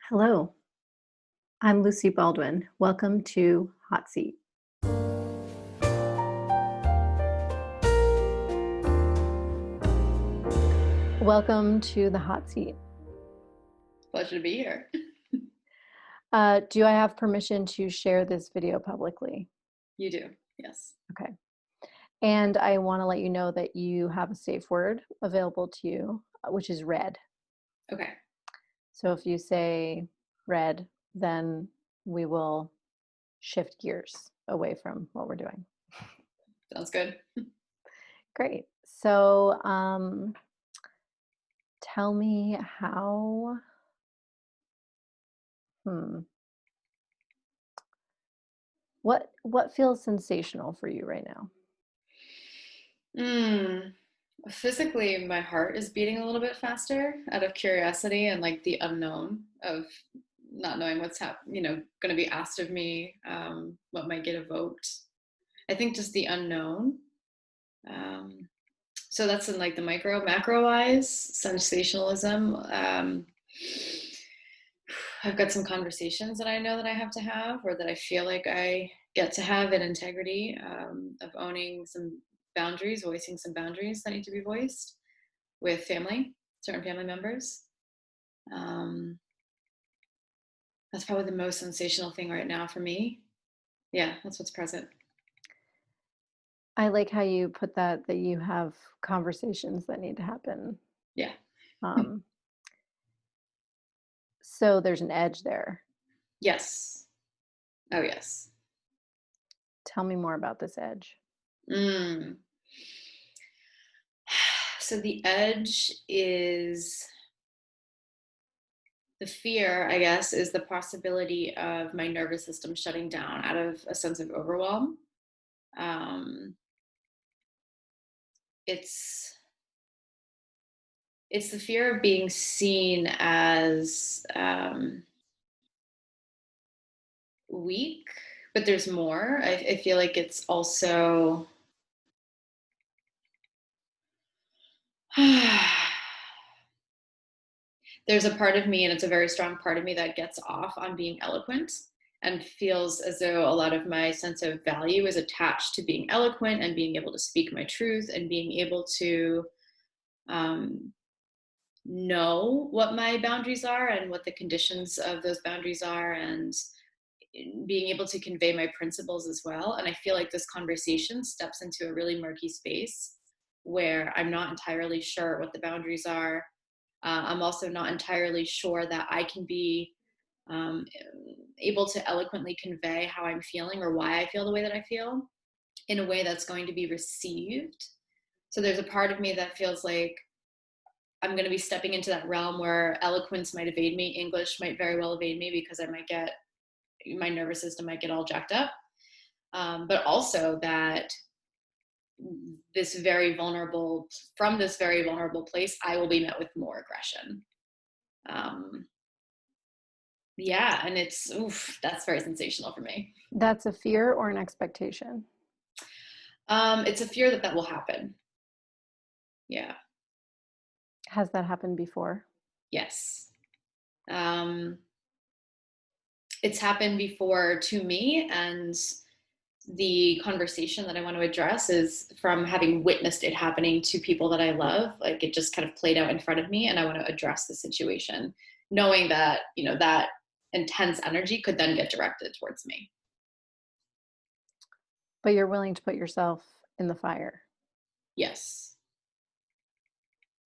Hello, I'm Lucy Baldwin. Welcome to Hot Seat. Welcome to the Hot Seat. Pleasure to be here. Do I have permission to share this video publicly? You do, yes. Okay. And I want to let you know that you have a safe word available to you, which is red. Okay. So if you say red, then we will shift gears away from what we're doing. Sounds good. Great. So tell me how, hmm, what feels sensational for you right now? Mm. Physically, my heart is beating a little bit faster out of curiosity and like the unknown of not knowing what's going to be asked of me, what might get evoked. I think just the unknown. Um, so that's in like the macro wise, sensationalism. I've got some conversations that I know that I have to have, or that I feel like I get to have in integrity, of owning some boundaries, voicing some boundaries that need to be voiced with certain family members. Um, that's probably the most sensational thing right now for me. Yeah, that's what's present. I like how you put that you have conversations that need to happen. Yeah. Um, so there's an edge there. Yes. Oh, yes. Tell me more about this edge. Mm. So the edge is the fear, I guess, is the possibility of my nervous system shutting down out of a sense of overwhelm. Um, it's it's the fear of being seen as weak, but there's more. I feel like it's also there's a part of me, and it's a very strong part of me, that gets off on being eloquent and feels as though a lot of my sense of value is attached to being eloquent and being able to speak my truth and being able to um, know what my boundaries are and what the conditions of those boundaries are, and being able to convey my principles as well. And I feel like this conversation steps into a really murky space where I'm not entirely sure what the boundaries are. I'm also not entirely sure that I can be um, able to eloquently convey how I'm feeling or why I feel the way that I feel in a way that's going to be received. So there's a part of me that feels like I'm going to be stepping into that realm where eloquence might evade me, English might very well evade me, because I might get my nervous system might get all jacked up. But also that this very vulnerable place, I will be met with more aggression. Um, yeah, and that's very sensational for me. That's a fear or an expectation? It's a fear that that will happen. Yeah. Has that happened before? Yes. Um, it's happened before to me, and the conversation that I want to address is from having witnessed it happening to people that I love. Like, it just kind of played out in front of me, and I want to address the situation, knowing that, that intense energy could then get directed towards me. But you're willing to put yourself in the fire. Yes.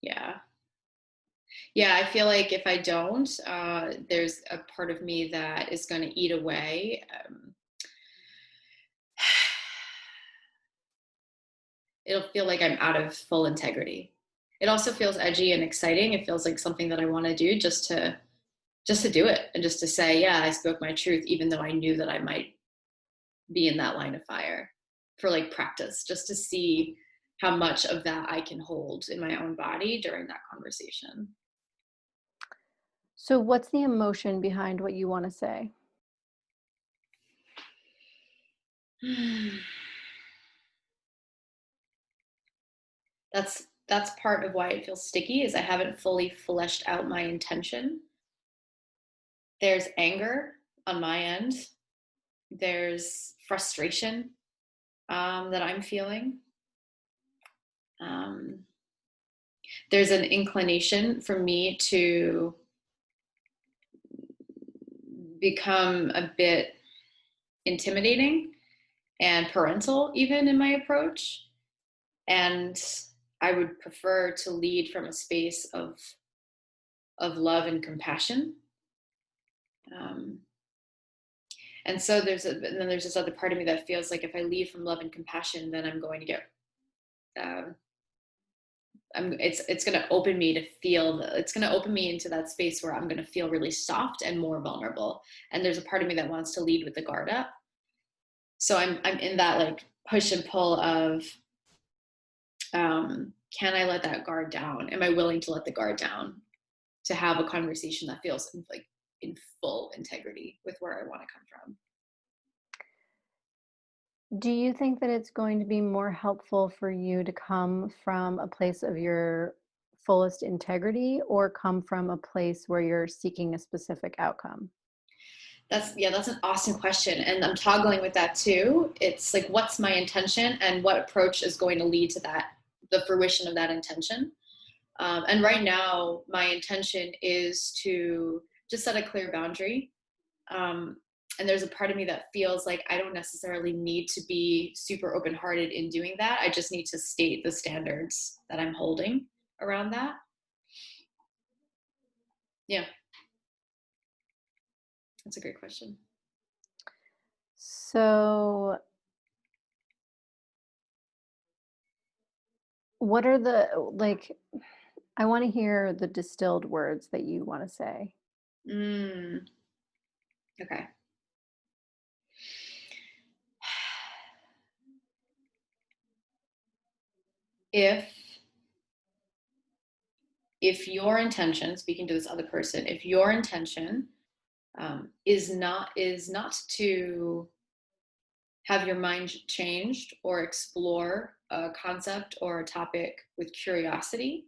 Yeah. Yeah. I feel like if I don't, there's a part of me that is going to eat away. It'll feel like I'm out of full integrity. It also feels edgy and exciting. It feels like something that I want to do, just to do it, and just to say, yeah, I spoke my truth, even though I knew that I might be in that line of fire, for like practice, just to see how much of that I can hold in my own body during that conversation. So what's the emotion behind what you want to say? That's part of why it feels sticky, is I haven't fully fleshed out my intention. There's anger on my end. There's frustration that I'm feeling. Um, there's an inclination for me to become a bit intimidating and parental, even in my approach. And I would prefer to lead from a space of love and compassion. Um, and so and then there's this other part of me that feels like if I lead from love and compassion, then I'm going to get um, it's going to open me to feel it's going to open me into that space where I'm going to feel really soft and more vulnerable. And there's a part of me that wants to lead with the guard up. So I'm in that like push and pull of can I let that guard down? Am I willing to let the guard down to have a conversation that feels like in full integrity with where I want to come from? Do you think that it's going to be more helpful for you to come from a place of your fullest integrity or come from a place where you're seeking a specific outcome? That's an awesome question. And I'm toggling with that too. It's like, what's my intention and what approach is going to lead to that, the fruition of that intention? And right now, my intention is to just set a clear boundary. And there's a part of me that feels like I don't necessarily need to be super open-hearted in doing that. I just need to state the standards that I'm holding around that. Yeah, that's a great question. So, what are like, I want to hear the distilled words that you want to say. Okay. If your intention, speaking to this other person, if your intention is not to have your mind changed or explore a concept or a topic with curiosity,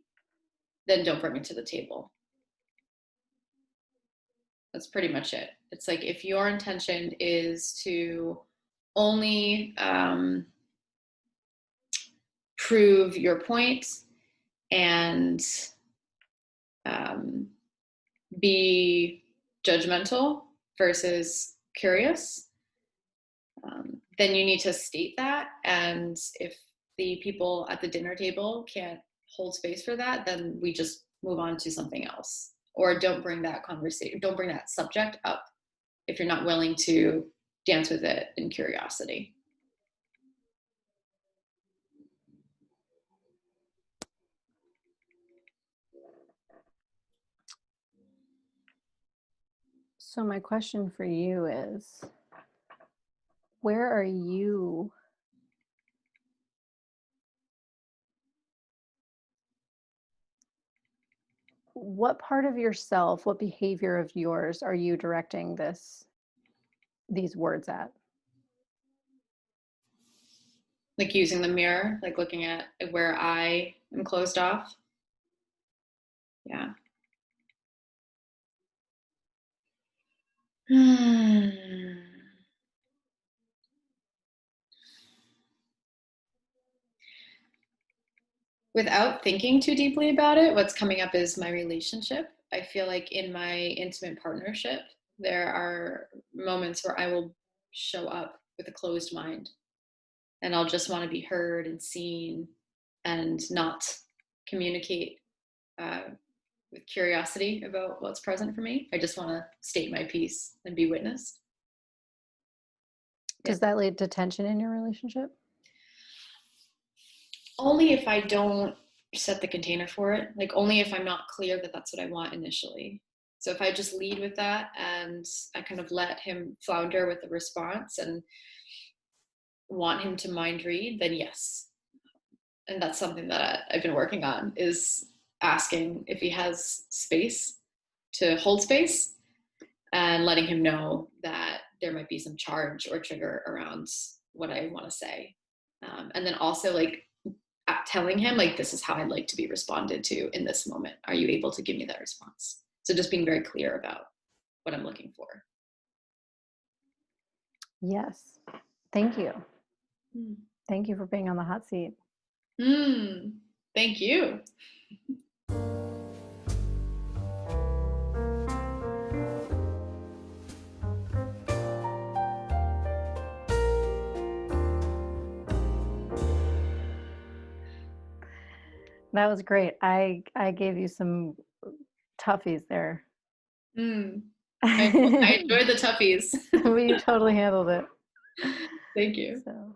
then don't bring it to the table. That's pretty much it. It's like if your intention is to only prove your point and be judgmental versus curious, then you need to state that. And if the people at the dinner table can't hold space for that, then we just move on to something else. Or don't bring that conversation, don't bring that subject up if you're not willing to dance with it in curiosity. So, my question for you is, where are you what part of yourself, what behavior of yours are you directing these words at? Like using the mirror, like looking at where I am closed off. Yeah. Without thinking too deeply about it, what's coming up is my relationship. I feel like in my intimate partnership, there are moments where I will show up with a closed mind and I'll just want to be heard and seen and not communicate uh, with curiosity about what's present for me. I just want to state my piece and be witnessed. Yeah. Does that lead to tension in your relationship? Only if I don't set the container for it, like only if I'm not clear that that's what I want initially. So if I just lead with that and I kind of let him flounder with the response and want him to mind read, then yes. And that's something that I've been working on, is asking if he has space to hold space and letting him know that there might be some charge or trigger around what I want to say. And then also like telling him like, this is how I'd like to be responded to in this moment. Are you able to give me that response? So just being very clear about what I'm looking for. Yes. Thank you. Mm. Thank you for being on the hot seat. Thank you. That was great. I gave you some toughies there. Mm. I But enjoyed the toughies. you totally handled it. Thank you. So